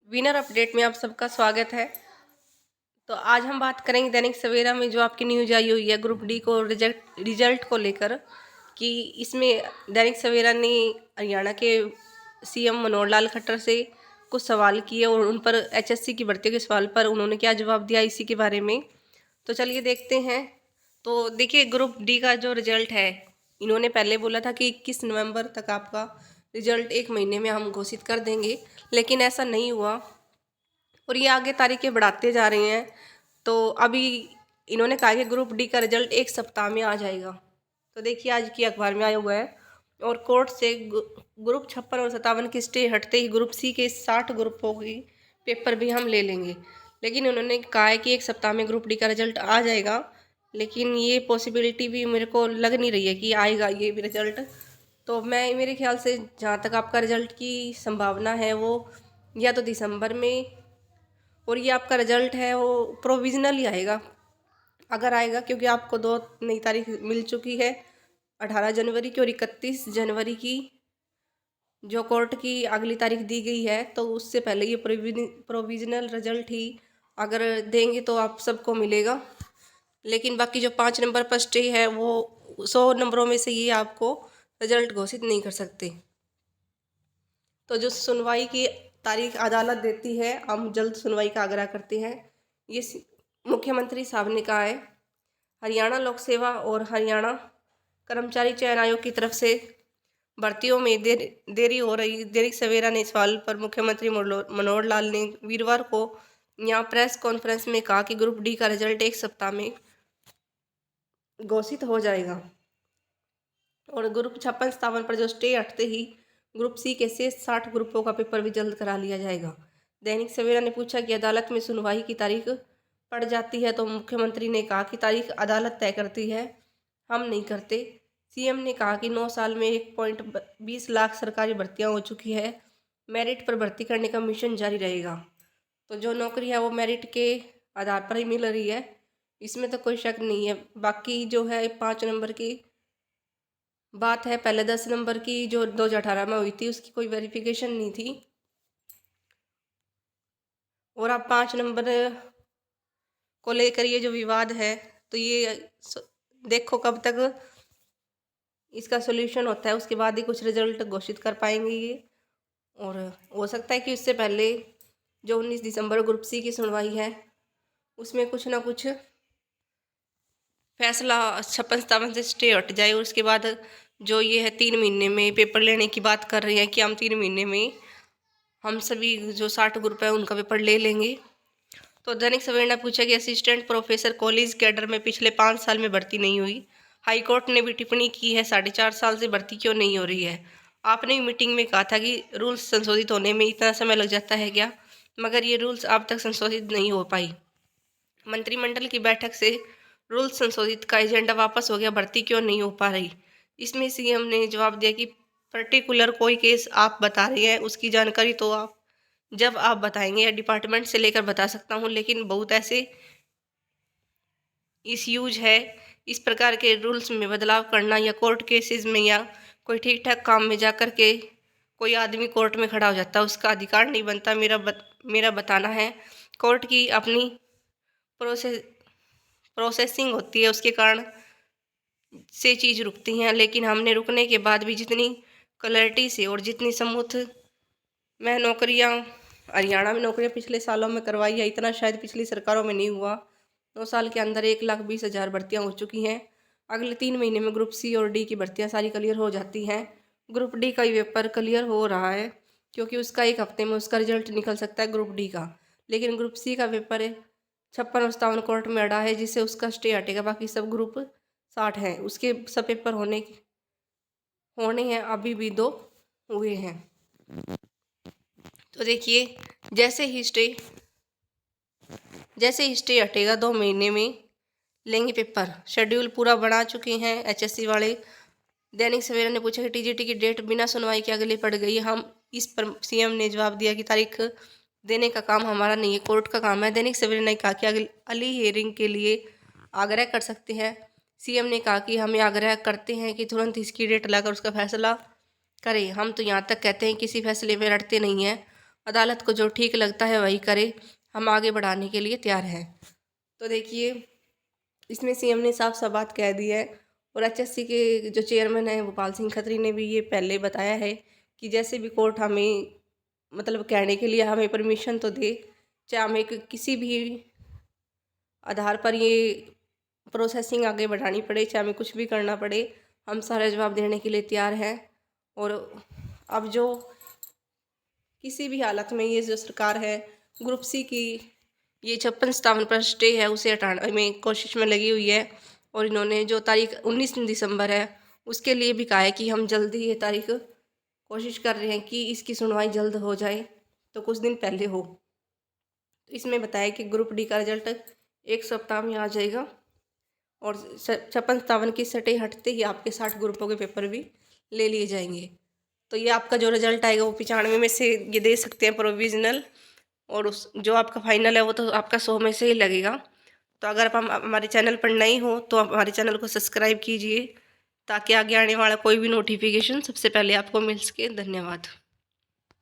Winner update में आप सबका स्वागत है। तो आज हम बात करेंगे दैनिक सवेरा में जो आपकी न्यूज आई हुई है ग्रुप डी को रिजल्ट को लेकर कि इसमें दैनिक सवेरा ने हरियाणा के सीएम मनोहर लाल खट्टर से कुछ सवाल किए और उन पर एचएससी की भर्ती के सवाल पर उन्होंने क्या जवाब दिया इसी के बारे में। तो चलिए देखते हैं। तो देखिए ग्रुप डी का जो रिजल्ट है, इन्होंने पहले बोला था कि 21 नवंबर तक आपका रिजल्ट 1 महीने में हम घोषित कर देंगे, लेकिन ऐसा नहीं हुआ और ये आगे तारीखें बढ़ाते जा रहे हैं। तो अभी इन्होंने कहा कि ग्रुप डी का रिजल्ट 1 सप्ताह में आ जाएगा। तो देखिए आज की अखबार में आया हुआ है और कोर्ट से ग्रुप 56 और 57 की स्टे हटते ही ग्रुप सी के 60 ग्रुपों की पेपर भी हम ले लेंगे। लेकिन उन्होंने कहा है कि 1 सप्ताह में ग्रुप डी का रिजल्ट आ जाएगा, लेकिन ये पॉसिबिलिटी भी मेरे को लग नहीं रही है कि आएगा ये भी रिजल्ट। तो मैं मेरे ख्याल से जहाँ तक आपका रिजल्ट की संभावना है वो या तो दिसंबर में, और ये आपका रिजल्ट है वो प्रोविज़नल ही आएगा अगर आएगा, क्योंकि आपको 2 नई तारीख मिल चुकी है, 18 जनवरी की और 31 जनवरी की जो कोर्ट की अगली तारीख दी गई है। तो उससे पहले ये प्रोविज़नल रिजल्ट ही अगर देंगे तो आप सबको मिलेगा। लेकिन बाकी जो 5 नंबर पर स्टे है वो 100 नंबरों में से ये आपको रिजल्ट घोषित नहीं कर सकते। तो जो सुनवाई की तारीख अदालत देती है, हम जल्द सुनवाई का आग्रह करते हैं, ये मुख्यमंत्री साहब ने कहा है। हरियाणा लोक सेवा और हरियाणा कर्मचारी चयन आयोग की तरफ से भर्तियों में देरी हो रही। दैनिक सवेरा ने सवाल पर मुख्यमंत्री मनोहर लाल ने वीरवार को यहाँ प्रेस कॉन्फ्रेंस में कहा कि ग्रुप डी का रिजल्ट 1 सप्ताह में घोषित हो जाएगा और ग्रुप 56-57 पर जो स्टे हटते ही ग्रुप सी के शेष 60 ग्रुपों का पेपर भी जल्द करा लिया जाएगा। दैनिक सवेरा ने पूछा कि अदालत में सुनवाई की तारीख पड़ जाती है तो मुख्यमंत्री ने कहा कि तारीख अदालत तय करती है, हम नहीं करते। सीएम ने कहा कि 9 साल में 1.20 लाख सरकारी भर्तियां हो चुकी है, मेरिट पर भर्ती करने का मिशन जारी रहेगा। तो जो नौकरी है वो मेरिट के आधार पर ही मिल रही है, इसमें तो कोई शक नहीं है। बाकी जो है 5 नंबर की बात है, पहले 10 नंबर की जो 2018 में हुई थी उसकी कोई वेरिफिकेशन नहीं थी, और अब 5 नंबर को लेकर ये जो विवाद है तो ये देखो कब तक इसका सॉल्यूशन होता है, उसके बाद ही कुछ रिजल्ट घोषित कर पाएंगे ये। और हो सकता है कि उससे पहले जो 19 दिसंबर ग्रुप सी की सुनवाई है उसमें कुछ ना कुछ फैसला 56-57 से स्टे हट जाए, और उसके बाद जो ये है 3 महीने में पेपर लेने की बात कर रहे हैं कि हम 3 महीने में हम सभी जो 60 ग्रुप है उनका पेपर ले लेंगे। तो दैनिक सवेरा ने पूछा कि असिस्टेंट प्रोफेसर कॉलेज कैडर में पिछले 5 साल में भर्ती नहीं हुई। हाईकोर्ट ने भी टिप्पणी की है 4.5 साल से भर्ती क्यों नहीं हो रही है। आपने मीटिंग में कहा था कि रूल्स संशोधित होने में इतना समय लग जाता है क्या, मगर ये रूल्स अब तक संशोधित नहीं हो पाई। मंत्रिमंडल की बैठक से रूल्स संशोधित का एजेंडा वापस हो गया, भर्ती क्यों नहीं हो पा रही। इसमें सीएम ने जवाब दिया कि पर्टिकुलर कोई केस आप बता रहे हैं उसकी जानकारी तो आप जब आप बताएंगे या डिपार्टमेंट से लेकर बता सकता हूँ, लेकिन बहुत ऐसे इश्यूज है, इस प्रकार के रूल्स में बदलाव करना या कोर्ट केसेस में या कोई ठीक ठाक काम में जाकर के कोई आदमी कोर्ट में खड़ा हो जाता है, उसका अधिकार नहीं बनता। मेरा बताना है कोर्ट की अपनी प्रोसेसिंग होती है, उसके कारण से चीज़ रुकती हैं, लेकिन हमने रुकने के बाद भी जितनी क्लैरिटी से और जितनी स्मूथ मैं नौकरियां हरियाणा में नौकरियां पिछले सालों में करवाई है, इतना शायद पिछली सरकारों में नहीं हुआ। 9 साल के अंदर 1,20,000 भर्तियां हो चुकी हैं। अगले 3 महीने में ग्रुप सी और डी की भर्तियां सारी क्लियर हो जाती हैं। ग्रुप डी का ही पेपर क्लियर हो रहा है क्योंकि उसका 1 हफ्ते में उसका रिजल्ट निकल सकता है ग्रुप डी का, लेकिन ग्रुप सी का पेपर 56 और 57 कोर्ट में अड़ा है जिससे उसका स्टे हटेगा। बाकी सब ग्रुप 60 हैं, उसके सब पेपर होने हैं, अभी भी 2 हुए हैं। तो देखिए जैसे ही स्टे हटेगा 2 महीने में लेंगे पेपर। शेड्यूल पूरा बना चुके हैं एचएससी वाले। दैनिक सवेरा ने पूछा कि टीजीटी की डेट बिना सुनवाई के अगले पड़ गई। हम इस पर सीएम ने जवाब दिया कि तारीख देने का काम हमारा नहीं है, कोर्ट का काम है। दैनिक सवेरा ने कहा कि अगली हियरिंग के लिए आग्रह कर सकते हैं। सीएम ने कहा कि हम आग्रह करते हैं कि तुरंत इसकी डेट लाकर उसका फैसला करें। हम तो यहाँ तक कहते हैं किसी फैसले में लड़ते नहीं हैं। अदालत को जो ठीक लगता है वही करे, हम आगे बढ़ाने के लिए तैयार हैं। तो देखिए, इसमें सीएम ने साफ साफ बात कह दी है। और एचएससी के जो चेयरमैन हैं गोपाल सिंह खत्री ने भी ये पहले बताया है कि जैसे भी कोर्ट हमें मतलब कहने के लिए हमें परमिशन तो दे, चाहे हमें किसी भी आधार पर ये प्रोसेसिंग आगे बढ़ानी पड़े, चाहे हमें कुछ भी करना पड़े, हम सारा जवाब देने के लिए तैयार हैं। और अब जो किसी भी हालत में ये जो सरकार है ग्रुप सी की ये 56-57 पर स्टे है उसे हटाने में कोशिश में लगी हुई है। और इन्होंने जो तारीख 19 दिसंबर है उसके लिए भी कहा है कि हम जल्दी ये तारीख कोशिश कर रहे हैं कि इसकी सुनवाई जल्द हो जाए, तो कुछ दिन पहले हो। तो इसमें बताया कि ग्रुप डी का रिजल्ट एक सप्ताह में आ जाएगा और 56-57 की सटे हटते ही आपके 60 ग्रुपों के पेपर भी ले लिए जाएंगे। तो ये आपका जो रिजल्ट आएगा वो 95 में से ये दे सकते हैं प्रोविजनल, और उस जो आपका फाइनल है वो तो आपका 100 में से ही लगेगा। तो अगर आप हमारे चैनल पर नए हो तो आप हमारे चैनल को सब्सक्राइब कीजिए ताकि आगे आने वाला कोई भी नोटिफिकेशन सबसे पहले आपको मिल सके। धन्यवाद।